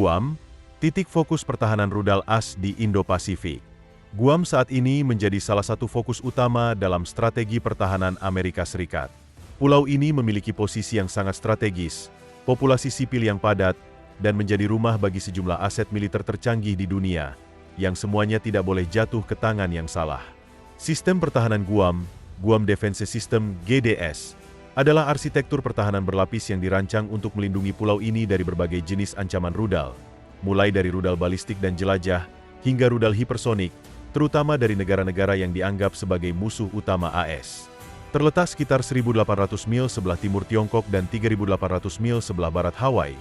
Guam, titik fokus pertahanan rudal AS di Indo-Pasifik. Guam saat ini menjadi salah satu fokus utama dalam strategi pertahanan Amerika Serikat. Pulau ini memiliki posisi yang sangat strategis, populasi sipil yang padat, dan menjadi rumah bagi sejumlah aset militer tercanggih di dunia, yang semuanya tidak boleh jatuh ke tangan yang salah. Sistem pertahanan Guam, Guam Defense System (GDS), adalah arsitektur pertahanan berlapis yang dirancang untuk melindungi pulau ini dari berbagai jenis ancaman rudal, mulai dari rudal balistik dan jelajah, hingga rudal hipersonik, terutama dari negara-negara yang dianggap sebagai musuh utama AS. Terletak sekitar 1.800 mil sebelah timur Tiongkok dan 3.800 mil sebelah barat Hawaii,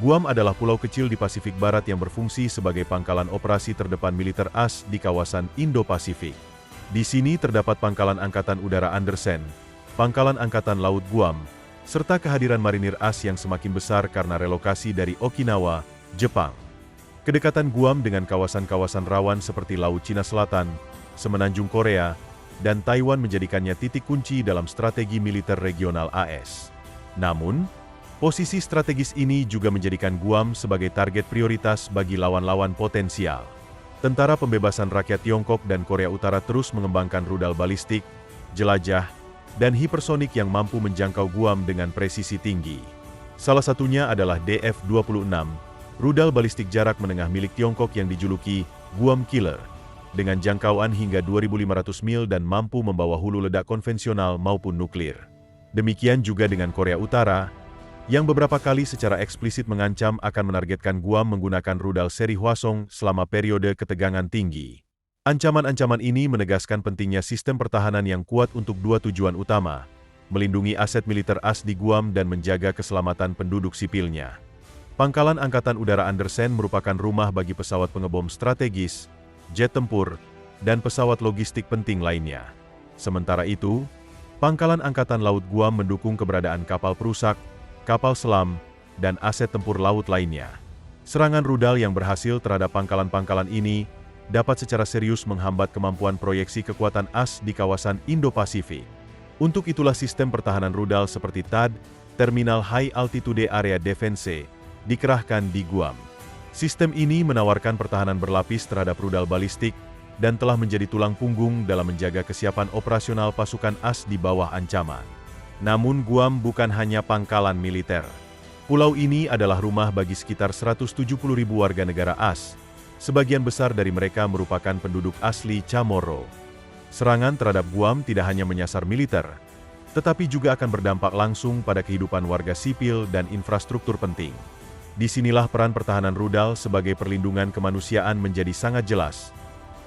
Guam adalah pulau kecil di Pasifik Barat yang berfungsi sebagai pangkalan operasi terdepan militer AS di kawasan Indo-Pasifik. Di sini terdapat Pangkalan Angkatan Udara Andersen, Pangkalan Angkatan Laut Guam, serta kehadiran marinir AS yang semakin besar karena relokasi dari Okinawa, Jepang. Kedekatan Guam dengan kawasan-kawasan rawan seperti Laut Cina Selatan, Semenanjung Korea, dan Taiwan menjadikannya titik kunci dalam strategi militer regional AS. Namun, posisi strategis ini juga menjadikan Guam sebagai target prioritas bagi lawan-lawan potensial. Tentara Pembebasan Rakyat Tiongkok dan Korea Utara terus mengembangkan rudal balistik, jelajah, dan hipersonik yang mampu menjangkau Guam dengan presisi tinggi. Salah satunya adalah DF-26, rudal balistik jarak menengah milik Tiongkok yang dijuluki Guam Killer, dengan jangkauan hingga 2.500 mil dan mampu membawa hulu ledak konvensional maupun nuklir. Demikian juga dengan Korea Utara, yang beberapa kali secara eksplisit mengancam akan menargetkan Guam menggunakan rudal seri Hwasong selama periode ketegangan tinggi. Ancaman-ancaman ini menegaskan pentingnya sistem pertahanan yang kuat untuk dua tujuan utama, melindungi aset militer AS di Guam dan menjaga keselamatan penduduk sipilnya. Pangkalan Angkatan Udara Andersen merupakan rumah bagi pesawat pengebom strategis, jet tempur, dan pesawat logistik penting lainnya. Sementara itu, Pangkalan Angkatan Laut Guam mendukung keberadaan kapal perusak, kapal selam, dan aset tempur laut lainnya. Serangan rudal yang berhasil terhadap pangkalan-pangkalan ini dapat secara serius menghambat kemampuan proyeksi kekuatan AS di kawasan Indo-Pasifik. Untuk itulah sistem pertahanan rudal seperti THAAD, Terminal High Altitude Area Defense, dikerahkan di Guam. Sistem ini menawarkan pertahanan berlapis terhadap rudal balistik dan telah menjadi tulang punggung dalam menjaga kesiapan operasional pasukan AS di bawah ancaman. Namun Guam bukan hanya pangkalan militer. Pulau ini adalah rumah bagi sekitar 170.000 warga negara AS. Sebagian besar dari mereka merupakan penduduk asli Chamorro. Serangan terhadap Guam tidak hanya menyasar militer, tetapi juga akan berdampak langsung pada kehidupan warga sipil dan infrastruktur penting. Disinilah peran pertahanan rudal sebagai perlindungan kemanusiaan menjadi sangat jelas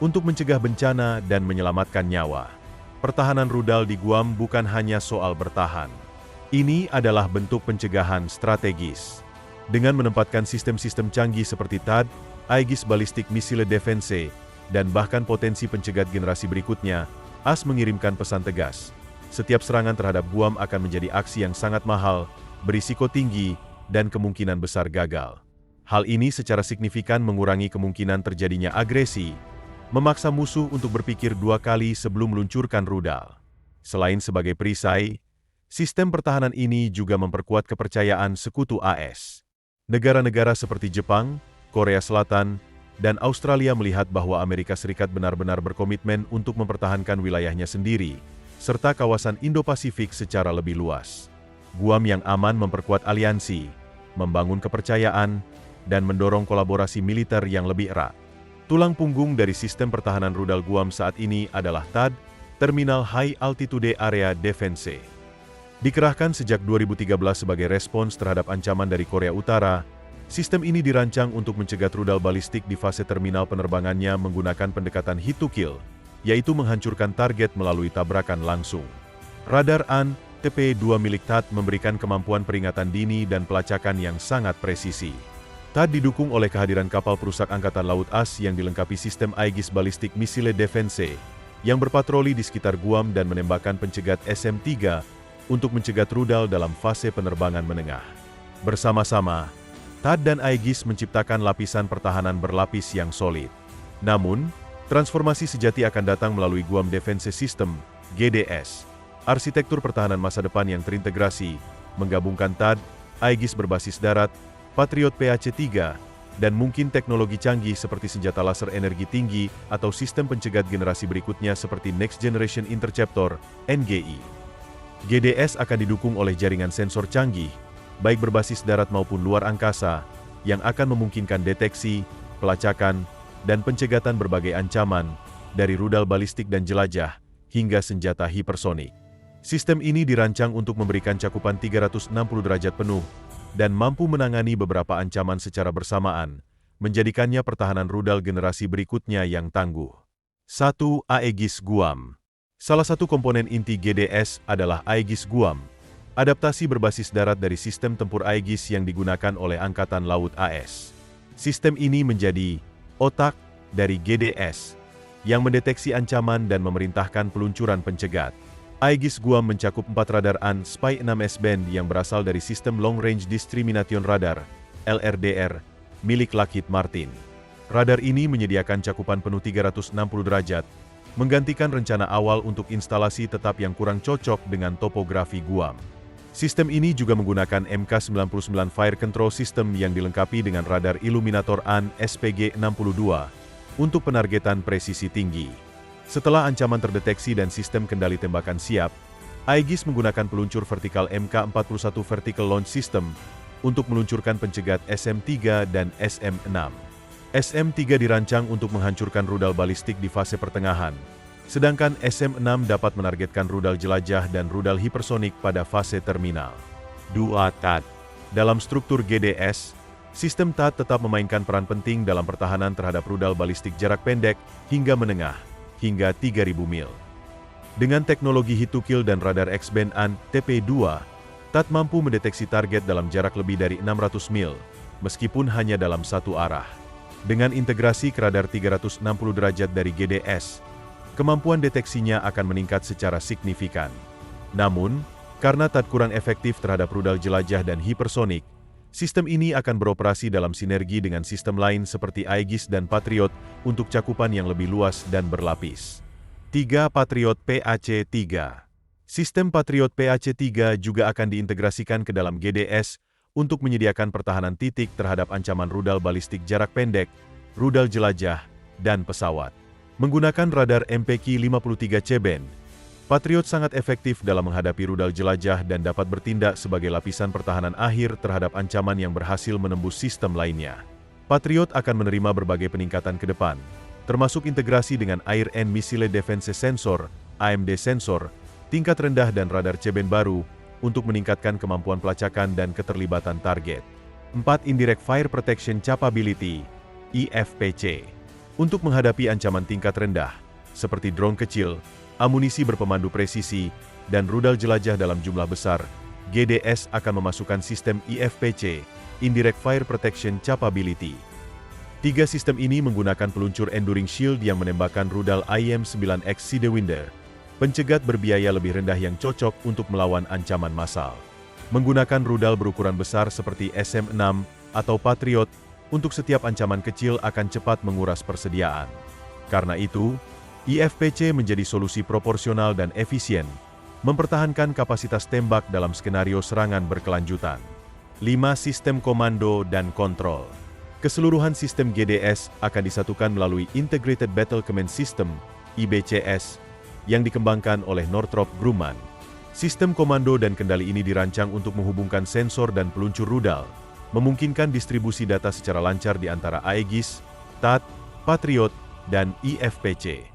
untuk mencegah bencana dan menyelamatkan nyawa. Pertahanan rudal di Guam bukan hanya soal bertahan. Ini adalah bentuk pencegahan strategis. Dengan menempatkan sistem-sistem canggih seperti THAAD, Aegis Ballistic Missile Defense, dan bahkan potensi pencegat generasi berikutnya, AS mengirimkan pesan tegas. Setiap serangan terhadap Guam akan menjadi aksi yang sangat mahal, berisiko tinggi, dan kemungkinan besar gagal. Hal ini secara signifikan mengurangi kemungkinan terjadinya agresi, memaksa musuh untuk berpikir dua kali sebelum meluncurkan rudal. Selain sebagai perisai, sistem pertahanan ini juga memperkuat kepercayaan sekutu AS. Negara-negara seperti Jepang, Korea Selatan, dan Australia melihat bahwa Amerika Serikat benar-benar berkomitmen untuk mempertahankan wilayahnya sendiri, serta kawasan Indo-Pasifik secara lebih luas. Guam yang aman memperkuat aliansi, membangun kepercayaan, dan mendorong kolaborasi militer yang lebih erat. Tulang punggung dari sistem pertahanan rudal Guam saat ini adalah THAAD, Terminal High Altitude Area Defense. Dikerahkan sejak 2013 sebagai respons terhadap ancaman dari Korea Utara, sistem ini dirancang untuk mencegat rudal balistik di fase terminal penerbangannya menggunakan pendekatan hit to kill, yaitu menghancurkan target melalui tabrakan langsung. Radar AN/TP-2 milik THAAD memberikan kemampuan peringatan dini dan pelacakan yang sangat presisi. THAAD didukung oleh kehadiran kapal perusak Angkatan Laut AS yang dilengkapi sistem Aegis Ballistic Missile Defense, yang berpatroli di sekitar Guam dan menembakkan pencegat SM-3 untuk mencegat rudal dalam fase penerbangan menengah. Bersama-sama, THAAD dan Aegis menciptakan lapisan pertahanan berlapis yang solid. Namun, transformasi sejati akan datang melalui Guam Defense System, GDS. Arsitektur pertahanan masa depan yang terintegrasi, menggabungkan THAAD, Aegis berbasis darat, Patriot PAC-3, dan mungkin teknologi canggih seperti senjata laser energi tinggi atau sistem pencegat generasi berikutnya seperti Next Generation Interceptor, NGI. GDS akan didukung oleh jaringan sensor canggih, baik berbasis darat maupun luar angkasa, yang akan memungkinkan deteksi, pelacakan, dan pencegatan berbagai ancaman, dari rudal balistik dan jelajah, hingga senjata hipersonik. Sistem ini dirancang untuk memberikan cakupan 360 derajat penuh, dan mampu menangani beberapa ancaman secara bersamaan, menjadikannya pertahanan rudal generasi berikutnya yang tangguh. 1. Aegis Guam. Salah satu komponen inti GDS adalah Aegis Guam, adaptasi berbasis darat dari sistem tempur Aegis yang digunakan oleh Angkatan Laut AS. Sistem ini menjadi otak dari GDS, yang mendeteksi ancaman dan memerintahkan peluncuran pencegat. Aegis Guam mencakup 4 radar AN/SPY 6S band yang berasal dari sistem Long Range Discrimination Radar, LRDR, milik Lockheed Martin. Radar ini menyediakan cakupan penuh 360 derajat, menggantikan rencana awal untuk instalasi tetap yang kurang cocok dengan topografi Guam. Sistem ini juga menggunakan MK99 Fire Control System yang dilengkapi dengan radar Illuminator AN/SPG-62 untuk penargetan presisi tinggi. Setelah ancaman terdeteksi dan sistem kendali tembakan siap, Aegis menggunakan peluncur vertikal MK41 Vertical Launch System untuk meluncurkan pencegat SM-3 dan SM-6. SM-3 dirancang untuk menghancurkan rudal balistik di fase pertengahan, sedangkan SM-6 dapat menargetkan rudal jelajah dan rudal hipersonik pada fase terminal. 2. THAAD. Dalam struktur GDS, sistem THAAD tetap memainkan peran penting dalam pertahanan terhadap rudal balistik jarak pendek hingga menengah, hingga 3.000 mil. Dengan teknologi hit-to-kill dan radar X-band AN/TP2, THAAD mampu mendeteksi target dalam jarak lebih dari 600 mil, meskipun hanya dalam satu arah. Dengan integrasi ke radar 360 derajat dari GDS, kemampuan deteksinya akan meningkat secara signifikan. Namun, karena THAAD kurang efektif terhadap rudal jelajah dan hipersonik, sistem ini akan beroperasi dalam sinergi dengan sistem lain seperti Aegis dan Patriot untuk cakupan yang lebih luas dan berlapis. 3. Patriot PAC-3. Sistem Patriot PAC-3 juga akan diintegrasikan ke dalam GDS untuk menyediakan pertahanan titik terhadap ancaman rudal balistik jarak pendek, rudal jelajah, dan pesawat. Menggunakan radar MPQ-53C band, Patriot sangat efektif dalam menghadapi rudal jelajah dan dapat bertindak sebagai lapisan pertahanan akhir terhadap ancaman yang berhasil menembus sistem lainnya. Patriot akan menerima berbagai peningkatan ke depan, termasuk integrasi dengan Air and Missile Defense Sensor, AMD Sensor, tingkat rendah dan radar C-band baru, untuk meningkatkan kemampuan pelacakan dan keterlibatan target. 4. Indirect Fire Protection Capability, IFPC. Untuk menghadapi ancaman tingkat rendah, seperti drone kecil, amunisi berpemandu presisi, dan rudal jelajah dalam jumlah besar, GDS akan memasukkan sistem IFPC, Indirect Fire Protection Capability. 3 sistem ini menggunakan peluncur Enduring Shield yang menembakkan rudal IM-9X Sidewinder, pencegat berbiaya lebih rendah yang cocok untuk melawan ancaman massal. Menggunakan rudal berukuran besar seperti SM-6 atau Patriot, untuk setiap ancaman kecil akan cepat menguras persediaan. Karena itu, IFPC menjadi solusi proporsional dan efisien, mempertahankan kapasitas tembak dalam skenario serangan berkelanjutan. 5. Sistem Komando dan Kontrol. Keseluruhan sistem GDS akan disatukan melalui Integrated Battle Command System, IBCS, yang dikembangkan oleh Northrop Grumman. Sistem komando dan kendali ini dirancang untuk menghubungkan sensor dan peluncur rudal, memungkinkan distribusi data secara lancar di antara Aegis, THAAD, Patriot, dan IFPC.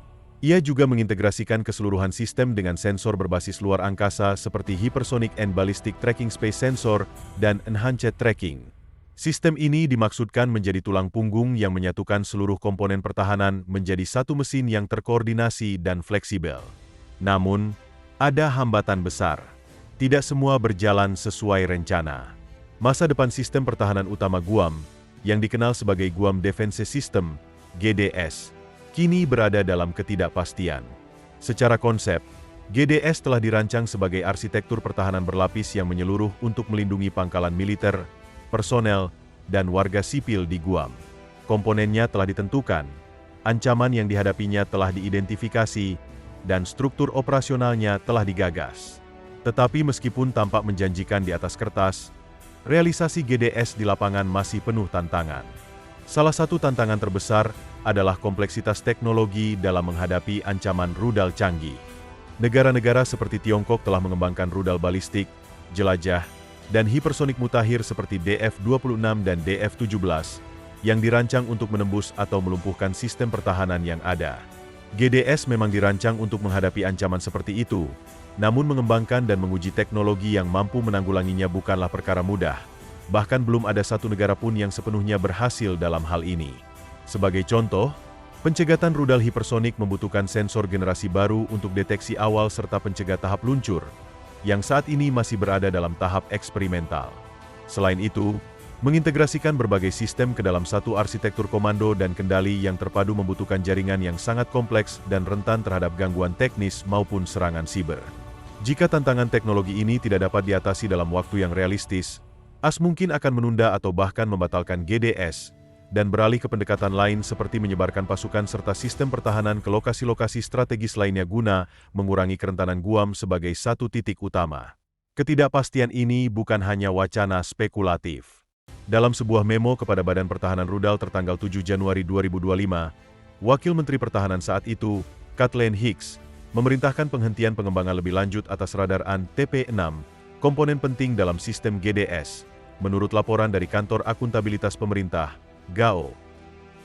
Ia juga mengintegrasikan keseluruhan sistem dengan sensor berbasis luar angkasa seperti Hypersonic and Ballistic Tracking Space Sensor dan Enhanced Tracking. Sistem ini dimaksudkan menjadi tulang punggung yang menyatukan seluruh komponen pertahanan menjadi satu mesin yang terkoordinasi dan fleksibel. Namun, ada hambatan besar. Tidak semua berjalan sesuai rencana. Masa depan sistem pertahanan utama Guam, yang dikenal sebagai Guam Defense System, GDS, kini berada dalam ketidakpastian. Secara konsep, GDS telah dirancang sebagai arsitektur pertahanan berlapis yang menyeluruh untuk melindungi pangkalan militer, personel, dan warga sipil di Guam. Komponennya telah ditentukan, ancaman yang dihadapinya telah diidentifikasi, dan struktur operasionalnya telah digagas. Tetapi meskipun tampak menjanjikan di atas kertas, realisasi GDS di lapangan masih penuh tantangan. Salah satu tantangan terbesar adalah kompleksitas teknologi dalam menghadapi ancaman rudal canggih. Negara-negara seperti Tiongkok telah mengembangkan rudal balistik, jelajah, dan hipersonik mutakhir seperti DF-26 dan DF-17 yang dirancang untuk menembus atau melumpuhkan sistem pertahanan yang ada. GDS memang dirancang untuk menghadapi ancaman seperti itu, namun mengembangkan dan menguji teknologi yang mampu menanggulanginya bukanlah perkara mudah. Bahkan belum ada satu negara pun yang sepenuhnya berhasil dalam hal ini. Sebagai contoh, pencegatan rudal hipersonik membutuhkan sensor generasi baru untuk deteksi awal serta pencegat tahap luncur, yang saat ini masih berada dalam tahap eksperimental. Selain itu, mengintegrasikan berbagai sistem ke dalam satu arsitektur komando dan kendali yang terpadu membutuhkan jaringan yang sangat kompleks dan rentan terhadap gangguan teknis maupun serangan siber. Jika tantangan teknologi ini tidak dapat diatasi dalam waktu yang realistis, AS mungkin akan menunda atau bahkan membatalkan GDS, dan beralih ke pendekatan lain seperti menyebarkan pasukan serta sistem pertahanan ke lokasi-lokasi strategis lainnya guna mengurangi kerentanan Guam sebagai satu titik utama. Ketidakpastian ini bukan hanya wacana spekulatif. Dalam sebuah memo kepada Badan Pertahanan Rudal tertanggal 7 Januari 2025, Wakil Menteri Pertahanan saat itu, Kathleen Hicks, memerintahkan penghentian pengembangan lebih lanjut atas radar AN-TP-6, komponen penting dalam sistem GDS, menurut laporan dari Kantor Akuntabilitas Pemerintah, GAO.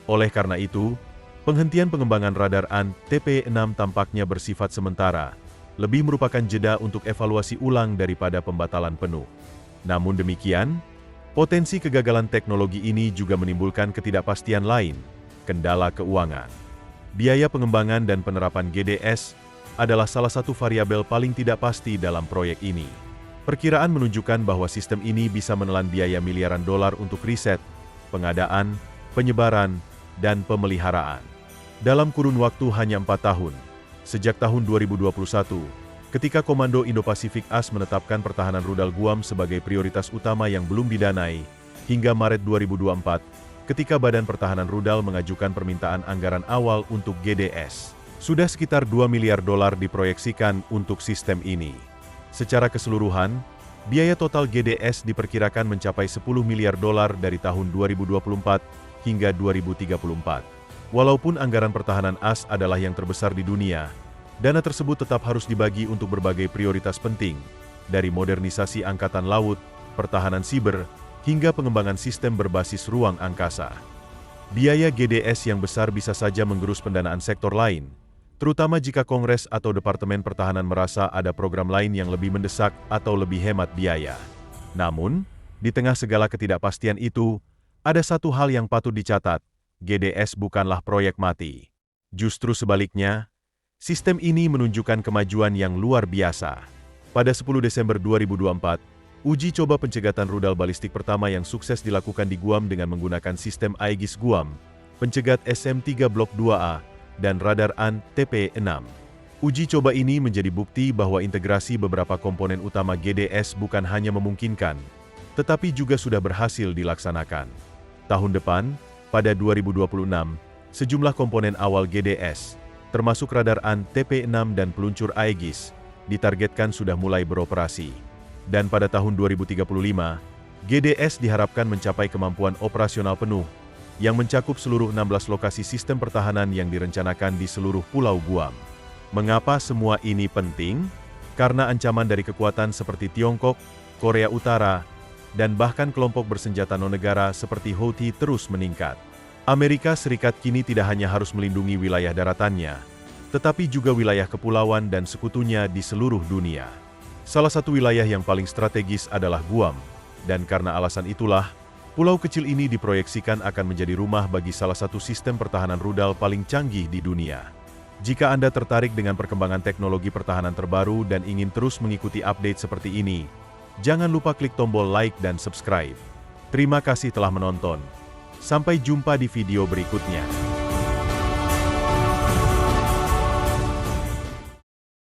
Oleh karena itu, penghentian pengembangan radar AN-TP-6 tampaknya bersifat sementara, lebih merupakan jeda untuk evaluasi ulang daripada pembatalan penuh. Namun demikian, potensi kegagalan teknologi ini juga menimbulkan ketidakpastian lain, kendala keuangan. Biaya pengembangan dan penerapan GDS adalah salah satu variabel paling tidak pasti dalam proyek ini. Perkiraan menunjukkan bahwa sistem ini bisa menelan biaya miliaran dolar untuk riset, pengadaan, penyebaran, dan pemeliharaan. Dalam kurun waktu hanya 4 tahun, sejak tahun 2021, ketika Komando Indo-Pasifik AS menetapkan pertahanan rudal Guam sebagai prioritas utama yang belum didanai, hingga Maret 2024, ketika Badan Pertahanan Rudal mengajukan permintaan anggaran awal untuk GDS. Sudah sekitar 2 miliar dolar diproyeksikan untuk sistem ini. Secara keseluruhan, biaya total GDS diperkirakan mencapai 10 miliar dolar dari tahun 2024 hingga 2034. Walaupun anggaran pertahanan AS adalah yang terbesar di dunia, dana tersebut tetap harus dibagi untuk berbagai prioritas penting, dari modernisasi angkatan laut, pertahanan siber, hingga pengembangan sistem berbasis ruang angkasa. Biaya GDS yang besar bisa saja menggerus pendanaan sektor lain, terutama jika Kongres atau Departemen Pertahanan merasa ada program lain yang lebih mendesak atau lebih hemat biaya. Namun, di tengah segala ketidakpastian itu, ada satu hal yang patut dicatat, GDS bukanlah proyek mati. Justru sebaliknya, sistem ini menunjukkan kemajuan yang luar biasa. Pada 10 Desember 2024, uji coba pencegatan rudal balistik pertama yang sukses dilakukan di Guam dengan menggunakan sistem Aegis Guam, pencegat SM-3 Blok 2A, dan radar AN-TP-6. Uji coba ini menjadi bukti bahwa integrasi beberapa komponen utama GDS bukan hanya memungkinkan, tetapi juga sudah berhasil dilaksanakan. Tahun depan, pada 2026, sejumlah komponen awal GDS, termasuk radar AN-TP-6 dan peluncur Aegis, ditargetkan sudah mulai beroperasi. Dan pada tahun 2035, GDS diharapkan mencapai kemampuan operasional penuh, yang mencakup seluruh 16 lokasi sistem pertahanan yang direncanakan di seluruh Pulau Guam. Mengapa semua ini penting? Karena ancaman dari kekuatan seperti Tiongkok, Korea Utara, dan bahkan kelompok bersenjata non-negara seperti Houthi terus meningkat. Amerika Serikat kini tidak hanya harus melindungi wilayah daratannya, tetapi juga wilayah kepulauan dan sekutunya di seluruh dunia. Salah satu wilayah yang paling strategis adalah Guam, dan karena alasan itulah, pulau kecil ini diproyeksikan akan menjadi rumah bagi salah satu sistem pertahanan rudal paling canggih di dunia. Jika Anda tertarik dengan perkembangan teknologi pertahanan terbaru dan ingin terus mengikuti update seperti ini, jangan lupa klik tombol like dan subscribe. Terima kasih telah menonton. Sampai jumpa di video berikutnya.